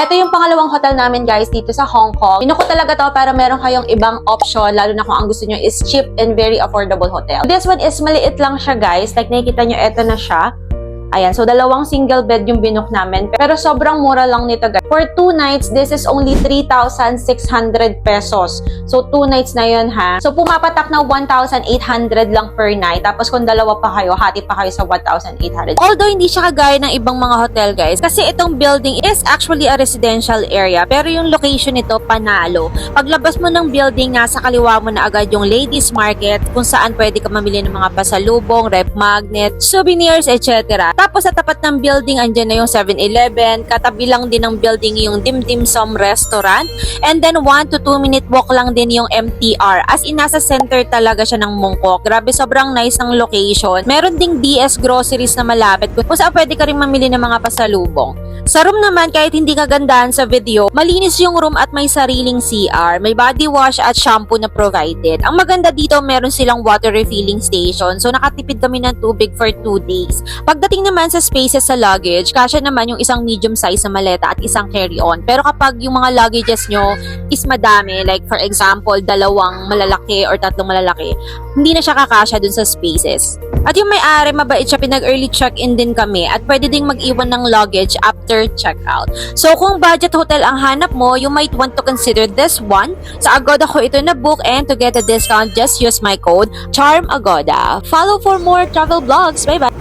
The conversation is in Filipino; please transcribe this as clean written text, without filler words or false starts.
Ito yung pangalawang hotel namin guys dito sa Hong Kong. Pinuko talaga to para meron kayong ibang option, lalo na kung ang gusto nyo is cheap and very affordable hotel. This one is maliit lang siya guys. Like nakikita nyo, ito na siya. Ayan, so dalawang single bed yung binook namin. Pero sobrang mura lang nito guys. For 2 nights, this is only 3,600 pesos. So 2 nights na yun ha. So pumapatak na 1,800 lang per night. Tapos kung dalawa pa kayo, hati pa kayo sa 1,800. Although hindi siya kagaya ng ibang mga hotel guys. Kasi itong building is actually a residential area. Pero yung location nito, panalo. Paglabas mo ng building, nasa kaliwa mo na agad yung ladies market. Kung saan pwede ka mamili ng mga pasalubong, rep magnet, souvenirs, etc. Tapos sa tapat ng building, andyan na yung 7-Eleven. Katabi lang din ng building yung Dim Dim Sum restaurant. And then 1 to 2 minute walk lang din yung MTR. As in, nasa center talaga siya ng Mongkok. Grabe, sobrang nice ng location. Meron ding DS Groceries na malapit kung saan pwede ka rin mamili ng mga pasalubong. Sa room naman, kahit hindi kagandahan sa video, malinis yung room at may sariling CR. May body wash at shampoo na provided. Ang maganda dito, meron silang water refilling station. So nakatipid kami ng tubig for 2 days. Pagdating naman sa spaces sa luggage, kasya naman yung isang medium size na maleta at isang carry-on. Pero kapag yung mga luggages nyo is madami, like for example, 2 malalaki or 3 malalaki, hindi na siya kakasya dun sa spaces. At yung may-ari, mabait siya, pinag-early check-in din kami at pwede ding mag-iwan ng luggage after check-out. So kung budget hotel ang hanap mo, you might want to consider this one. Sa Agoda ko ito na-book, and to get a discount, just use my code CHARMAGODA. Follow for more travel vlogs. Bye-bye!